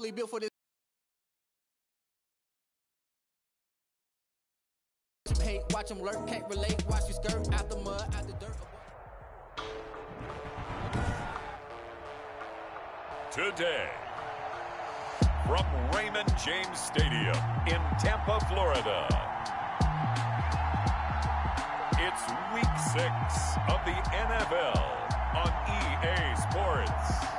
really built for this. Paint, watch them lurk, can't relate, watch you skirt out the mud, out the dirt. Today, from Raymond James Stadium in Tampa, Florida, it's Week 6 of the NFL on EA Sports.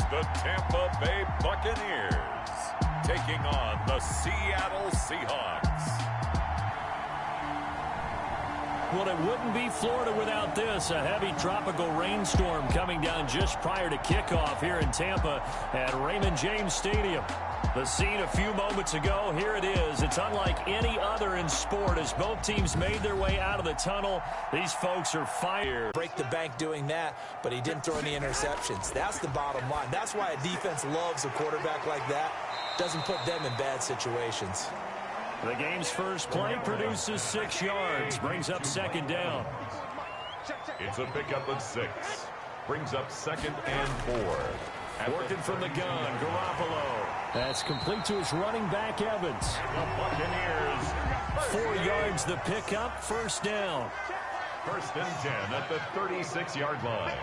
The Tampa Bay Buccaneers taking on the Seattle Seahawks. Well, it wouldn't be Florida without this. A heavy tropical rainstorm coming down just prior to kickoff here in Tampa at Raymond James Stadium. The scene a few moments ago, here it is. It's unlike any other in sport as both teams made their way out of the tunnel. These folks are fired. Break the bank doing that, but he didn't throw any interceptions. That's the bottom line. That's why a defense loves a quarterback like that. Doesn't put them in bad situations. The game's first play produces 6 yards, brings up second down. It's a pickup of 6. Brings up 2nd and 4. Working from the gun, Garoppolo. That's complete to his running back, Evans. The Buccaneers. 4 yards the pickup, first down. 1st and 10 at the 36-yard line.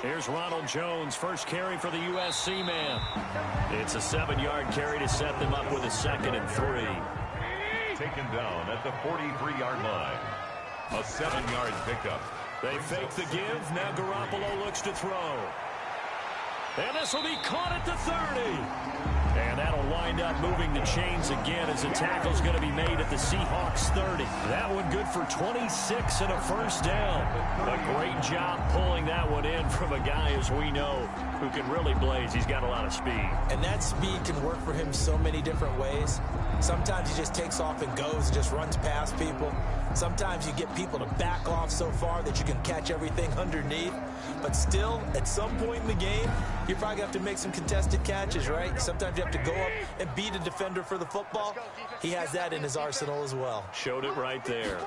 Here's Ronald Jones, first carry for the USC man. It's a 7-yard carry to set them up with a 2nd and 3. Taken down at the 43-yard line. A 7-yard pickup. They fake the give. Now Garoppolo looks to throw. And this will be caught at the 30. And that'll wind up moving the chains again as the tackle's going to be made at the Seahawks 30. That one good for 26 and a first down. A great job pulling that one in from a guy, as we know, who can really blaze. He's got a lot of speed. And that speed can work for him so many different ways. Sometimes he just takes off and goes, just runs past people. Sometimes you get people to back off so far that you can catch everything underneath. But still, at some point in the game, you probably have to make some contested catches, right? Sometimes you have to go up and beat a defender for the football. He has that in his arsenal as well. Showed it right there.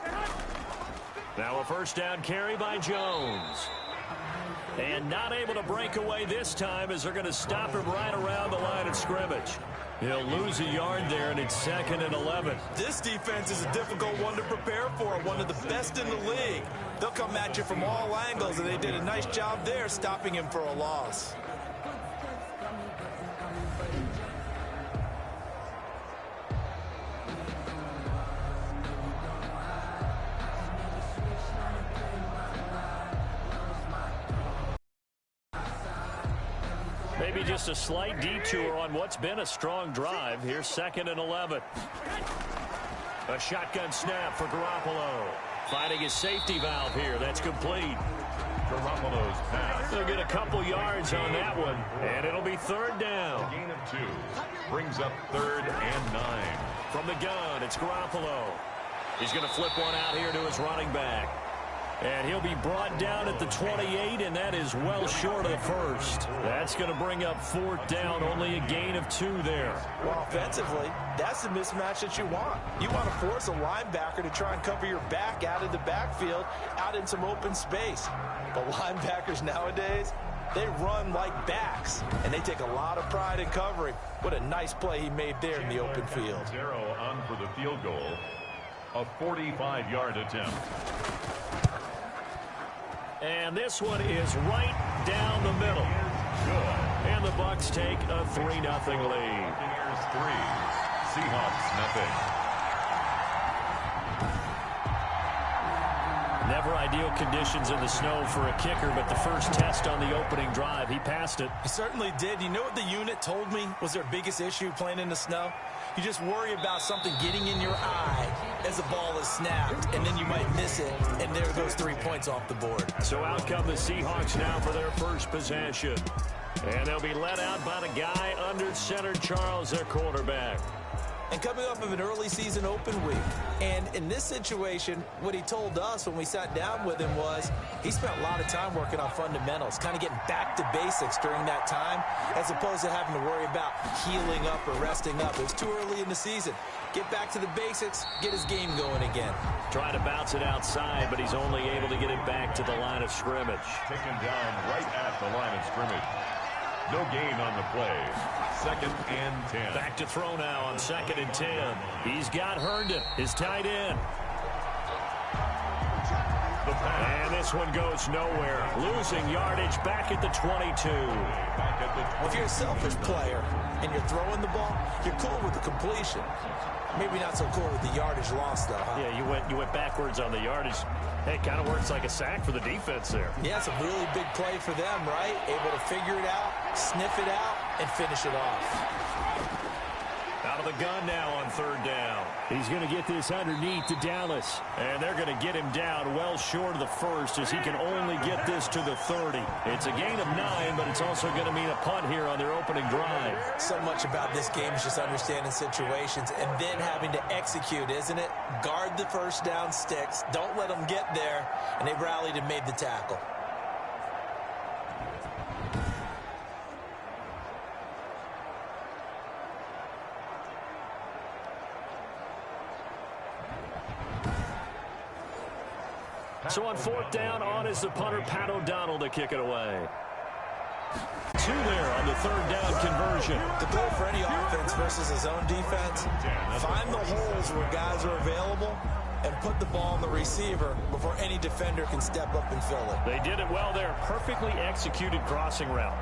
Now a first down carry by Jones. And not able to break away this time as they're going to stop him right around the line of scrimmage. He'll lose a yard there, and it's 2nd and 11. This defense is a difficult one to prepare for, one of the best in the league. They'll come at you from all angles, and they did a nice job there stopping him for a loss. Maybe just a slight detour on what's been a strong drive. Here's 2nd and 11. A shotgun snap for Garoppolo. Finding his safety valve here. That's complete. Garoppolo's pass. They'll get a couple yards on that one, and it'll be 3rd down. A gain of 2. Brings up 3rd and 9. From the gun, it's Garoppolo. He's going to flip one out here to his running back. And he'll be brought down at the 28, and that is well short of the first. That's going to bring up 4th down, only a gain of 2 there. Well, offensively, that's the mismatch that you want. You want to force a linebacker to try and cover your back out of the backfield, out in some open space. But linebackers nowadays, they run like backs, and they take a lot of pride in covering. What a nice play he made there in the open field. Zero on for the field goal. A 45-yard attempt. And this one is right down the middle. Good. And the Bucs take a 3-0 lead. Buccaneers 3, Seahawks 0. Never ideal conditions in the snow for a kicker, but the first test on the opening drive, he passed it. He certainly did. You know what the unit told me was their biggest issue playing in the snow? You just worry about something getting in your eye as the ball is snapped, and then you might miss it, and there goes 3 points off the board. So out come the Seahawks now for their first possession. And they'll be led out by the guy under center, Charles, their quarterback. and coming off of an early season open week. And in this situation, what he told us when we sat down with him was he spent a lot of time working on fundamentals, kind of getting back to basics during that time, as opposed to having to worry about healing up or resting up. It was too early in the season. Get back to the basics, get his game going again. Trying to bounce it outside, but he's only able to get it back to the line of scrimmage. Taken down right at the line of scrimmage. No gain on the play. 2nd and 10. Back to throw now on 2nd and 10. He's got Herndon, his tight end. And this one goes nowhere. Losing yardage back at the 22. If you're a selfish player and you're throwing the ball, you're cool with the completion. Maybe not so cool with the yardage loss, though, huh? Yeah, you went backwards on the yardage. Hey, it kind of works like a sack for the defense there. Yeah, it's a really big play for them, right? Able to figure it out, sniff it out, and finish it off. Out of the gun now on 3rd down. He's going to get this underneath to Dallas. And they're going to get him down well short of the 1st as he can only get this to the 30. It's a gain of 9, but it's also going to mean a punt here on their opening drive. So much about this game is just understanding situations and then having to execute, isn't it? Guard the 1st down sticks. Don't let them get there. And they rallied and made the tackle. So on 4th down, on is the punter, Pat O'Donnell, to kick it away. 2 there on the 3rd down conversion. The goal for any offense versus his own defense, find the holes where guys are available and put the ball on the receiver before any defender can step up and fill it. They did it well there. Perfectly executed crossing route.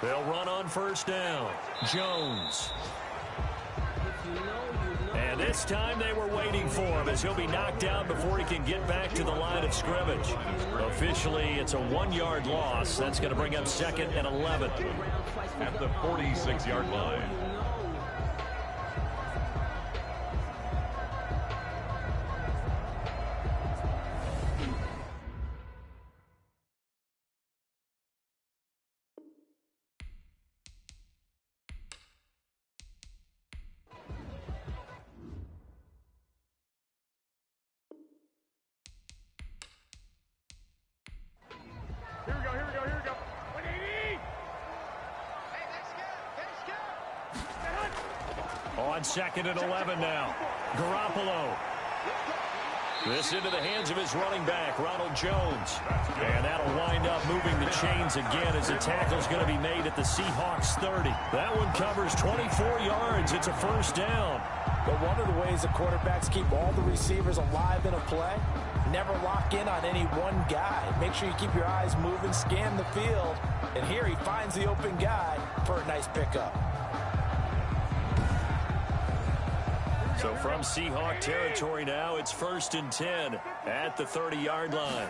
They'll run on 1st down. Jones. And this time they were waiting for him as he'll be knocked down before he can get back to the line of scrimmage. Officially, it's a 1-yard loss. That's going to bring up 2nd and 11. At the 46-yard line. Here we go. 180! On 2nd and 11 now. Garoppolo. This into the hands of his running back, Ronald Jones. And that'll wind up moving the chains again as the tackle's going to be made at the Seahawks 30. That one covers 24 yards. It's a 1st down. But one of the ways the quarterbacks keep all the receivers alive in a play, never lock in on any one guy. Make sure you keep your eyes moving, scan the field. And here he finds the open guy for a nice pickup. So from Seahawk territory now, it's 1st and 10 at the 30-yard line.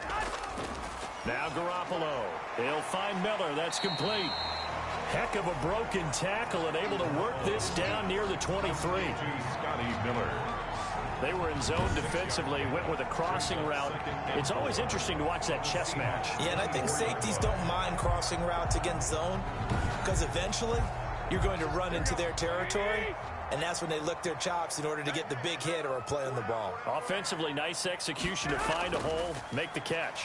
Now Garoppolo. They'll find Miller. That's complete. Heck of a broken tackle and able to work this down near the 23. Scotty Miller. They were in zone defensively, went with a crossing route. It's always interesting to watch that chess match. Yeah, and I think safeties don't mind crossing routes against zone because eventually you're going to run into their territory, and that's when they lick their chops in order to get the big hit or a play on the ball. Offensively, nice execution to find a hole, make the catch.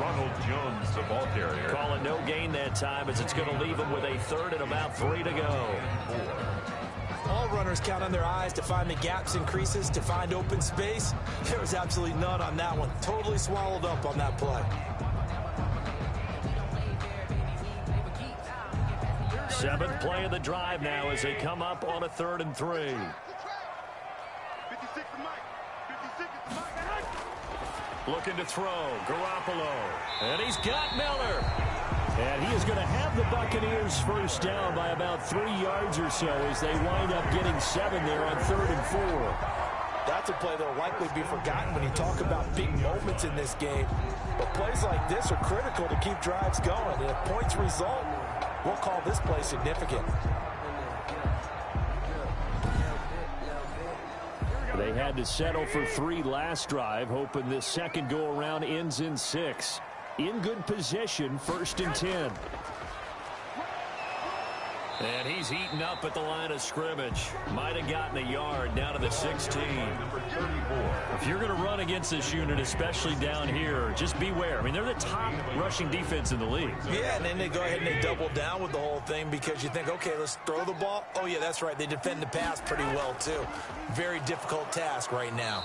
Ronald Jones, the ball carrier. Calling no gain that time as it's going to leave him with a 3rd and about 3 to go. All runners count on their eyes to find the gaps and creases, to find open space. There was absolutely none on that one. Totally swallowed up on that play. 7th play of the drive now as they come up on a 3rd and 3. Looking to throw, Garoppolo. And he's got Miller. And he is going to have the Buccaneers 1st down by about 3 yards or so as they wind up getting 7 there on 3rd and 4. That's a play that will likely be forgotten when you talk about big moments in this game. But plays like this are critical to keep drives going. And if points result, we'll call this play significant. had to settle for 3 last drive, hoping this second go-around ends in 6. In good position, 1st and 10. And he's heating up at the line of scrimmage. Might have gotten a yard down to the 16. Number 34. If you're going to run against this unit, especially down here, just beware. I mean, they're the top rushing defense in the league. Yeah, and then they go ahead and they double down with the whole thing because you think, okay, let's throw the ball. Oh, yeah, that's right. They defend the pass pretty well, too. Very difficult task right now.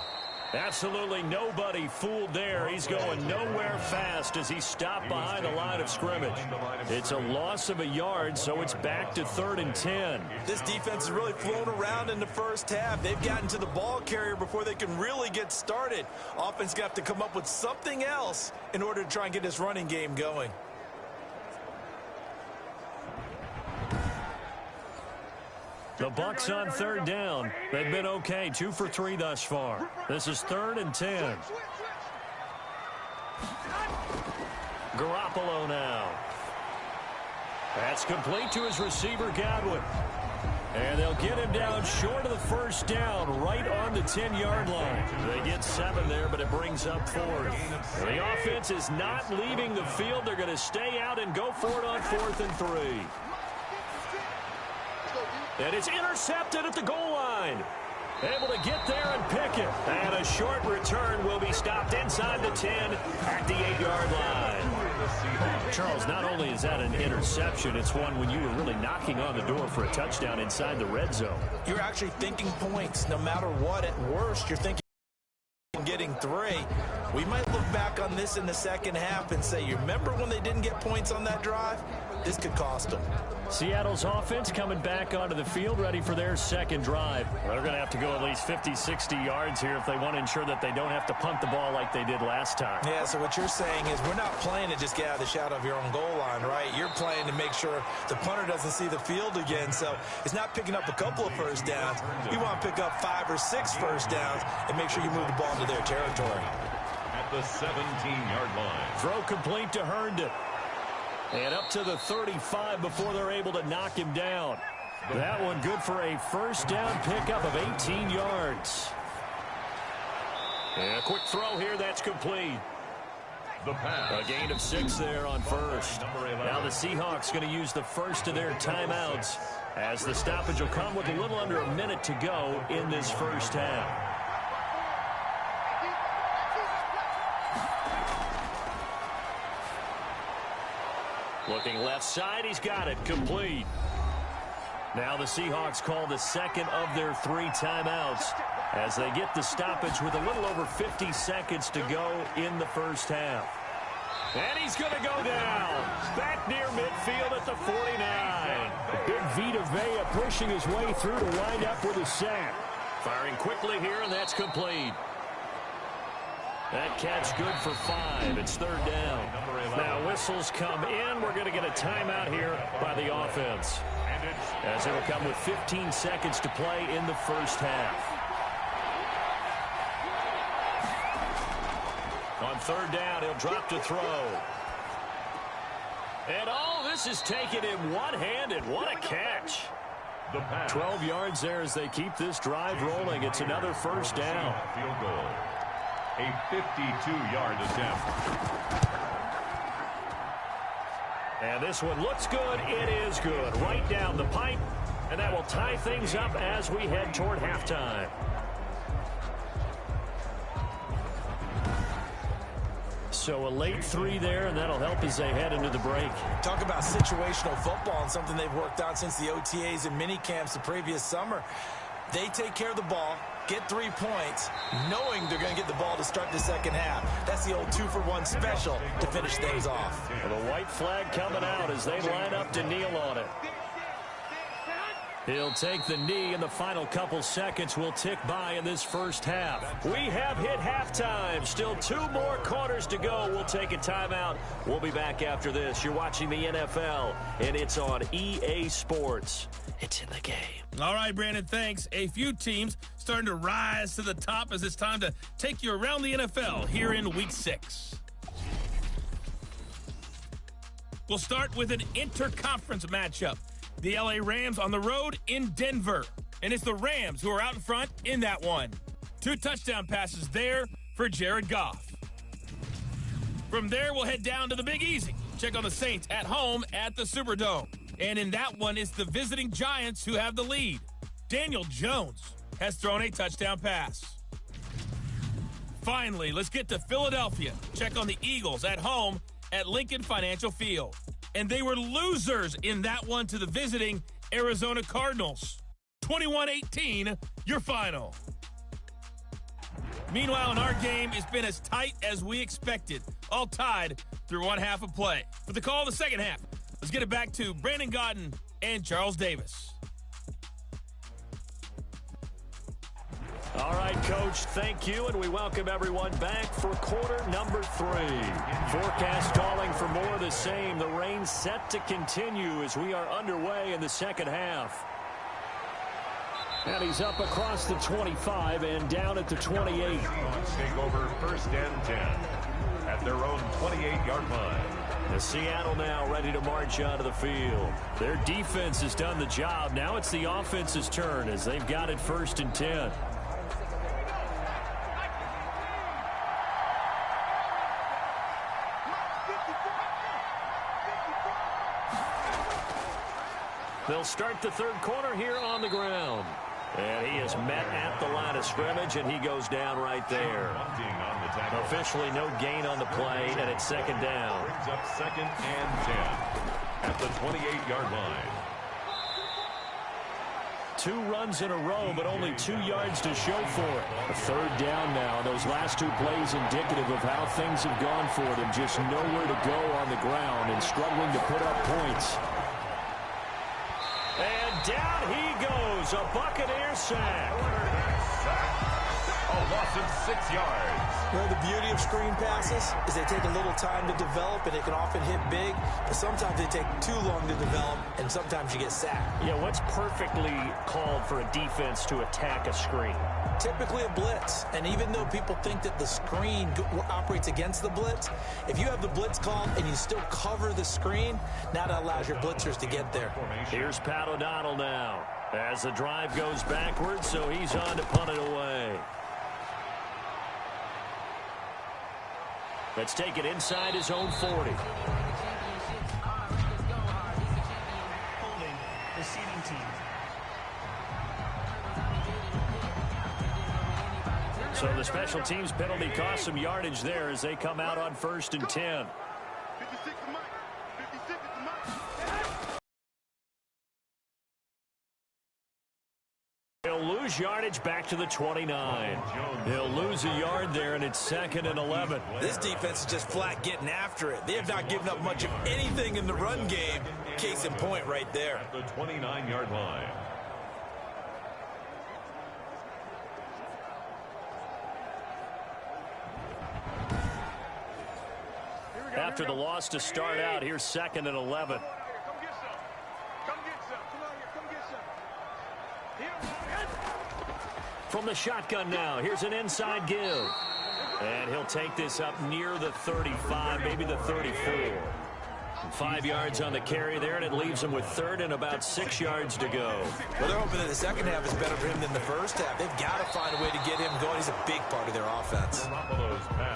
Absolutely nobody fooled there. He's going nowhere fast as he stopped behind the line of scrimmage. It's a loss of a yard, so it's back to 3rd and 10. This defense is really flown around in the first half. They've gotten to the ball carrier before they can really get started. Offense got to come up with something else in order to try and get this running game going. The Bucs on 3rd down. They've been okay, 2 for 3 thus far. This is 3rd and 10. Garoppolo now. That's complete to his receiver, Godwin. And they'll get him down short of the 1st down, right on the 10-yard line. They get 7 there, but it brings up 4th. The offense is not leaving the field. They're going to stay out and go for it on 4th and 3. And it's intercepted at the goal line. Able to get there and pick it. And a short return will be stopped inside the 10 at the 8-yard line. Charles, not only is that an interception, it's one when you were really knocking on the door for a touchdown inside the red zone. You're actually thinking points no matter what. At worst, you're thinking getting 3. We might look back on this in the second half and say, you remember when they didn't get points on that drive? This could cost them. Seattle's offense coming back onto the field, ready for their second drive. They're going to have to go at least 50, 60 yards here if they want to ensure that they don't have to punt the ball like they did last time. Yeah, so what you're saying is we're not playing to just get out of the shadow of your own goal line, right? You're playing to make sure the punter doesn't see the field again. So it's not picking up a couple of first downs. You want to pick up 5 or 6 first downs and make sure you move the ball into their territory. At the 17-yard line. Throw complete to Herndon. And up to the 35 before they're able to knock him down. That one good for a 1st down pickup of 18 yards. And a quick throw here, that's complete. The pass. A gain of 6 there on 1st. Now the Seahawks going to use the first of their timeouts as the stoppage will come with a little under a minute to go in this first half. Looking left side, he's got it, complete. Now the Seahawks call the second of their 3 timeouts as they get the stoppage with a little over 50 seconds to go in the first half. And he's going to go down. Back near midfield at the 49. Big Vita Vea pushing his way through to wind up with a sack. Firing quickly here, and that's complete. That catch good for 5. It's 3rd down. Now whistles come in. We're going to get a timeout here by the offense, as it'll come with 15 seconds to play in the first half. On 3rd down, he'll drop to throw. And all this is taken in one-handed. What a catch. 12 yards there as they keep this drive rolling. It's another 1st down. Field goal. A 52-yard attempt. And this one looks good. It is good. Right down the pipe. And that will tie things up as we head toward halftime. So a late 3 there, and that'll help as they head into the break. Talk about situational football and something they've worked on since the OTAs and mini camps the previous summer. They take care of the ball, get 3 points, knowing they're going to get the ball to start the second half. That's the old 2-for-1 special to finish things off. Well, the white flag coming out as they line up to kneel on it. He'll take the knee, and the final couple seconds will tick by in this first half. We have hit halftime. Still 2 more quarters to go. We'll take a timeout. We'll be back after this. You're watching the NFL, and it's on EA Sports. It's in the game. All right, Brandon, thanks. A few teams starting to rise to the top as it's time to take you around the NFL here in Week 6. We'll start with an interconference matchup. The LA Rams on the road in Denver. And it's the Rams who are out in front in that one. 2 touchdown passes there for Jared Goff. From there, we'll head down to the Big Easy. Check on the Saints at home at the Superdome. And in that one, it's the visiting Giants who have the lead. Daniel Jones has thrown a touchdown pass. Finally, let's get to Philadelphia. Check on the Eagles at home at Lincoln Financial Field. And they were losers in that one to the visiting Arizona Cardinals. 21-18, your final. Meanwhile, in our game, it's been as tight as we expected, all tied through one half of play. For the call of the second half, let's get it back to Brandon Gaudin and Charles Davis. All right, Coach, thank you, and we welcome everyone back for quarter number 3. Forecast calling for more of the same. The rain set to continue as we are underway in the second half. And he's up across the 25 and down at the 28. Seahawks take over 1st and 10 at their own 28-yard line. The Seattle now ready to march onto the field. Their defense has done the job. Now it's the offense's turn as they've got it 1st and 10. They'll start the third quarter here on the ground. And he is met at the line of scrimmage, and he goes down right there. Officially no gain on the play, and it's 2nd down. Brings up 2nd and 10 at the 28-yard line. 2 runs in a row, but only 2 yards to show for it. A 3rd down now. Those last 2 plays indicative of how things have gone for them. Just nowhere to go on the ground and struggling to put up points. And down he goes, a Buccaneer sack. A loss of 6 yards. You know, the beauty of screen passes is they take a little time to develop, and they can often hit big, but sometimes they take too long to develop, and sometimes you get sacked. Yeah, what's perfectly called for a defense to attack a screen? Typically a blitz, and even though people think that the screen operates against the blitz, if you have the blitz called and you still cover the screen, now that allows your blitzers to get there. Here's Pat O'Donnell now as the drive goes backwards, so he's on to punt it away. Let's take it inside his own 40. Holding receiving team. So the special teams penalty cost some yardage there as they come out on 1st and 10. 56 to Mike. 56 to Mike. He'll lose yardage back to the 29. He'll lose a yard there, and it's 2nd and 11. This defense is just flat getting after it. They have not given up much of anything in the run game. Case in point right there. At the 29-yard line. After the loss to start out, here's 2nd and 11. Come get some. Come get some. Come out here. Come get some. Here. From the shotgun now, here's an inside give. And he'll take this up near the 35, maybe the 34. 5 yards on the carry there, and it leaves him with 3rd and about 6 yards to go. Well, they're hoping that the second half is better for him than the first half. They've got to find a way to get him going. He's a big part of their offense.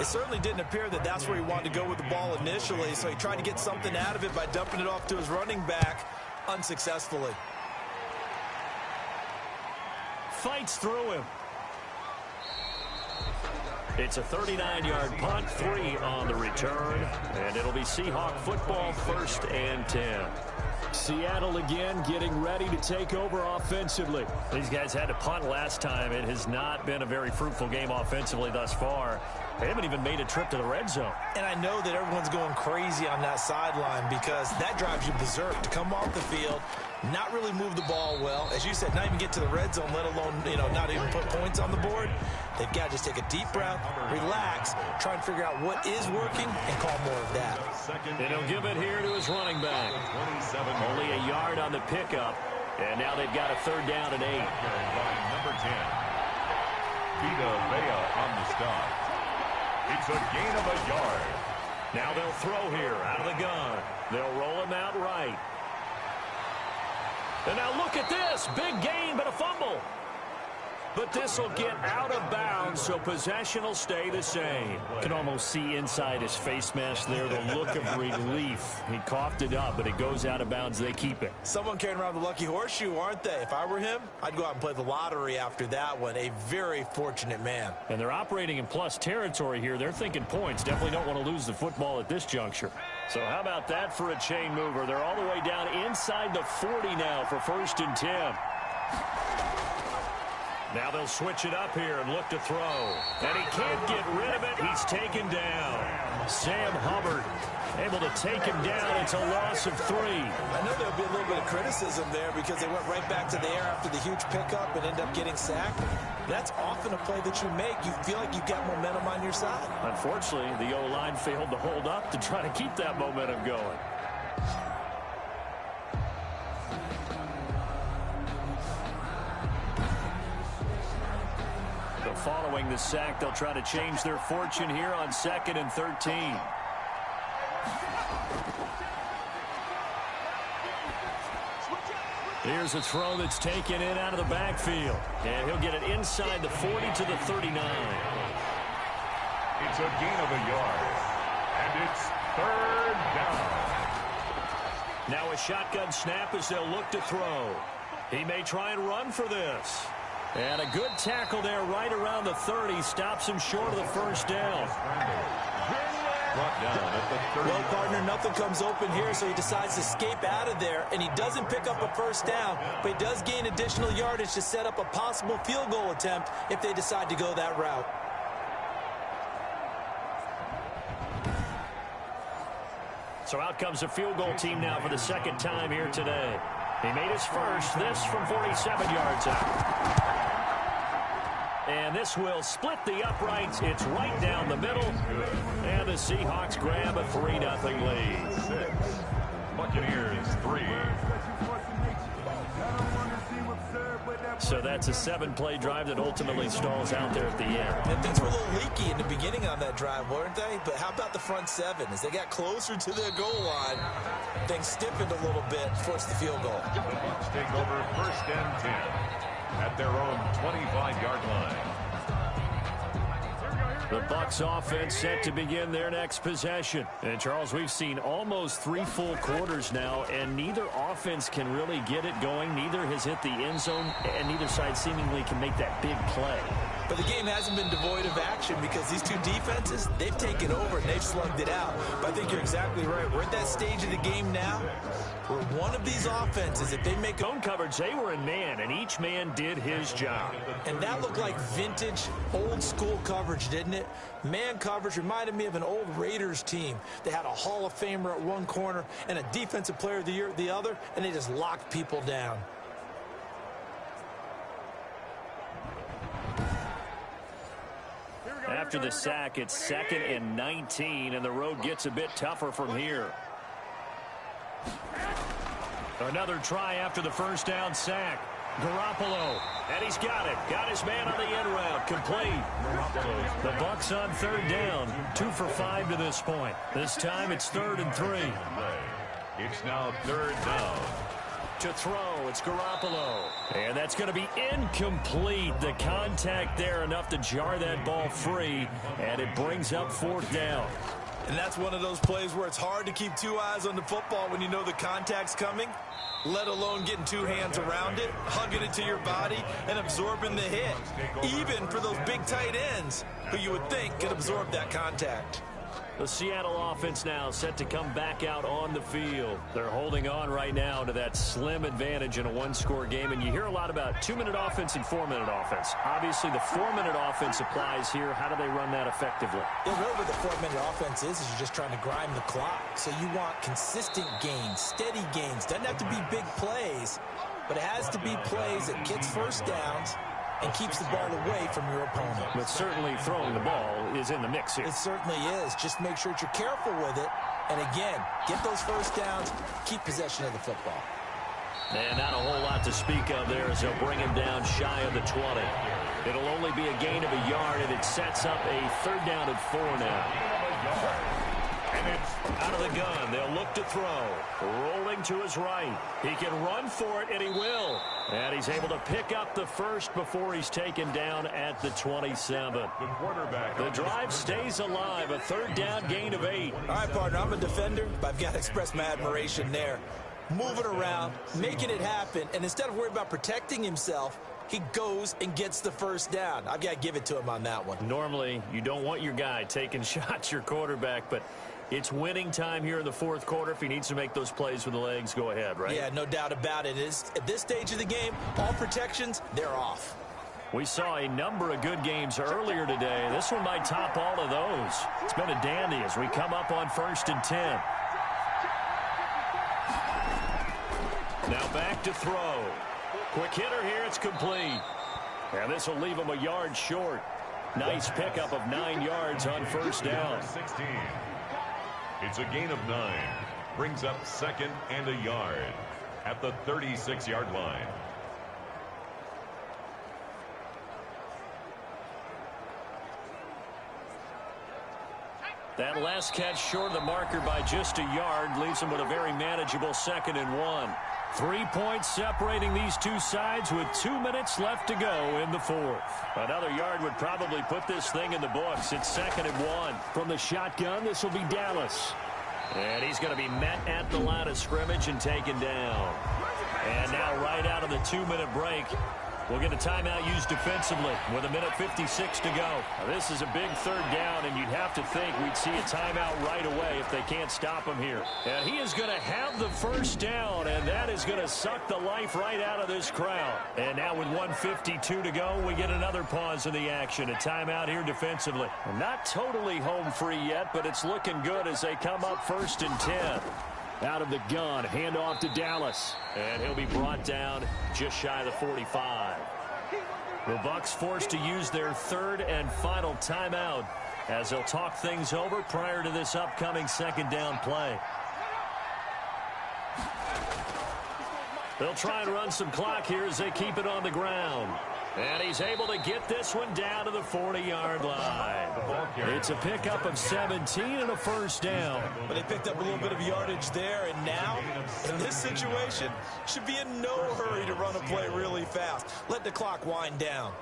It certainly didn't appear that that's where he wanted to go with the ball initially, so he tried to get something out of it by dumping it off to his running back unsuccessfully. Fights through him. It's a 39-yard punt, 3 on the return, and it'll be Seahawk football 1st and 10. Seattle again getting ready to take over offensively. These guys had to punt last time. It has not been a very fruitful game offensively thus far. They haven't even made a trip to the red zone. And I know that everyone's going crazy on that sideline because that drives you berserk to come off the field, not really move the ball well. As you said, not even get to the red zone, let alone, not even put points on the board. They've got to just take a deep breath, relax, try and figure out what is working, and call more of that. And he'll give it here to his running back. Only a yard on the pickup, and now they've got a 3rd down and 8. Number 10. Vita Vea on the stop. It's a gain of a yard. Now they'll throw here out of the gun. They'll roll him out right. And now look at this. Big gain, but a fumble. But this will get out of bounds, so possession will stay the same. Can almost see inside his face mask there the look of relief. He coughed it up, but it goes out of bounds. They keep it. Someone carrying around the lucky horseshoe, aren't they? If I were him, I'd go out and play the lottery after that one. A very fortunate man. And they're operating in plus territory here. They're thinking points. Definitely don't want to lose the football at this juncture. So how about that for a chain mover? They're all the way down inside the 40 now for 1st and 10. Now they'll switch it up here and look to throw. And he can't get rid of it. He's taken down. Sam Hubbard able to take him down. It's a loss of 3. I know there'll be a little bit of criticism there because they went right back to the air after the huge pickup and end up getting sacked. That's often a play that you make. You feel like you've got momentum on your side. Unfortunately, the O-line failed to hold up to try to keep that momentum going. Following the sack, they'll try to change their fortune here on 2nd and 13. Here's a throw that's taken in out of the backfield. And he'll get it inside the 40 to the 39. It's a gain of a yard. And it's 3rd down. Now a shotgun snap as they'll look to throw. He may try and run for this. And a good tackle there right around the 30. Stops him short of the 1st down. Well, partner, nothing comes open here, so he decides to escape out of there, and he doesn't pick up a 1st down, but he does gain additional yardage to set up a possible field goal attempt if they decide to go that route. So out comes the field goal team now for the 2nd time here today. He made his first, this from 47 yards out. And this will split the uprights. It's right down the middle. And the Seahawks grab a 3-0 lead. 6. Buccaneers 3. So that's a 7-play drive that ultimately stalls out there at the end. And things were a little leaky in the beginning on that drive, weren't they? But how about the front 7? As they got closer to their goal line, things stiffened a little bit, forced the field goal. The Bucs take over 1st and 10 at their own 25-yard line. The Bucs offense set to begin their next possession. And, Charles, we've seen almost 3 full quarters now, and neither offense can really get it going. Neither has hit the end zone, and neither side seemingly can make that big play. But the game hasn't been devoid of action because these two defenses, they've taken over and they've slugged it out. But I think you're exactly right. We're at that stage of the game now where one of these offenses, if they make zone coverage, they were in man, and each man did his job. And that looked like vintage, old-school coverage, didn't it? Man coverage reminded me of an old Raiders team. They had a Hall of Famer at one corner and a Defensive Player of the Year at the other, and they just locked people down. After the sack, it's 2nd and 19, and the road gets a bit tougher from here. Another try after the 1st down sack. Garoppolo, and he's got it. Got his man on the end route, complete. The Bucs on 3rd down, 2 for 5 to this point. This time it's 3rd and 3. It's now 3rd down. To throw, it's Garoppolo. And that's going to be incomplete. The contact there enough to jar that ball free, and it brings up 4th down. And that's one of those plays where it's hard to keep 2 eyes on the football when you know the contact's coming, let alone getting 2 hands around it, hugging it to your body, and absorbing the hit. Even for those big tight ends who you would think could absorb that contact. The Seattle offense now set to come back out on the field. They're holding on right now to that slim advantage in a 1-score game. And you hear a lot about 2-minute offense and 4-minute offense. Obviously, the 4-minute offense applies here. How do they run that effectively? Yeah, really what the 4-minute offense is you're just trying to grind the clock. So you want consistent gains, steady gains. Doesn't have to be big plays, but it has to be plays that gets 1st downs and keeps the ball away from your opponent. But certainly throwing the ball is in the mix here. It certainly is. Just make sure that you're careful with it. And again, get those 1st downs, keep possession of the football. And not a whole lot to speak of there as they'll bring him down shy of the 20. It'll only be a gain of a yard, and it sets up a 3rd down and 4 now. And it's Out of the gun, they'll look to throw. Rolling to his right. He can run for it, and he will. And he's able to pick up the first before he's taken down at the 27. The drive stays alive. A third down gain of 8. All right, partner, I'm a defender, but I've got to express my admiration there. Moving around, making it happen, and instead of worrying about protecting himself, he goes and gets the first down. I've got to give it to him on that one. Normally, you don't want your guy taking shots, your quarterback, but it's winning time here in the fourth quarter. If he needs to make those plays with the legs, go ahead, right? Yeah, no doubt about it. At this stage of the game, all protections, they're off. We saw a number of good games earlier today. This one might top all of those. It's been a dandy as we come up on 1st and 10. Now back to throw. Quick hitter here, it's complete. And this will leave him a yard short. Nice pickup of 9 yards on first down. 16. It's a gain of 9. Brings up 2nd and a yard at the 36-yard line. That last catch short of the marker by just a yard leaves him with a very manageable 2nd and 1. 3 points separating these two sides with 2 minutes left to go in the fourth. Another yard would probably put this thing in the books. It's 2nd and 1. From the shotgun, this will be Dallas. And he's going to be met at the line of scrimmage and taken down. And now right out of the 2-minute break, we'll get a timeout used defensively with 1:56 to go. Now, this is a big third down, and you'd have to think we'd see a timeout right away if they can't stop him here. And he is going to have the first down, and that is going to suck the life right out of this crowd. And now with 1:52 to go, we get another pause in the action. A timeout here defensively. Not totally home free yet, but it's looking good as they come up 1st and 10. Out of the gun, handoff to Dallas. And he'll be brought down just shy of the 45. The Bucs forced to use their 3rd and final timeout as they'll talk things over prior to this upcoming 2nd down play. They'll try and run some clock here as they keep it on the ground. And he's able to get this one down to the 40-yard line. It's a pickup of 17 and a first down. But they picked up a little bit of yardage there, and now, in this situation, should be in no hurry to run a play really fast. Let the clock wind down.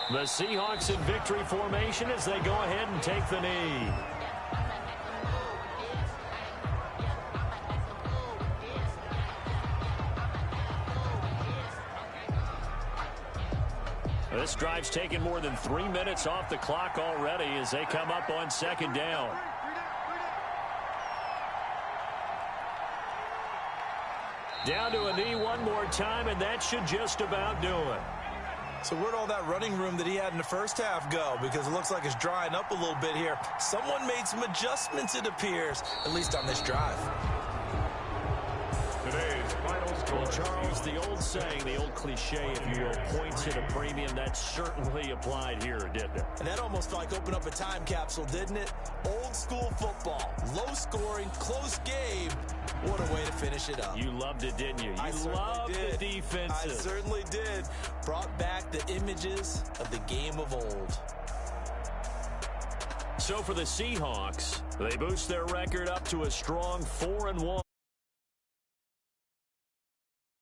The Seahawks in victory formation as they go ahead and take the knee. This drive's taken more than 3 minutes off the clock already as they come up on 2nd down. Down to a knee one more time, and that should just about do it. So where'd all that running room that he had in the first half go? Because it looks like it's drying up a little bit here. Someone made some adjustments, it appears, at least on this drive. Today's final score. Well, Charles, the old saying, the old cliche, if you will, points at a premium, that certainly applied here, didn't it? And that almost felt like opened up a time capsule, didn't it? Old school football, low scoring, close game. What a way to finish it up. You loved it, didn't you? You loved the defenses. I certainly did. Brought back the images of the game of old. So for the Seahawks, they boost their record up to a strong 4-1.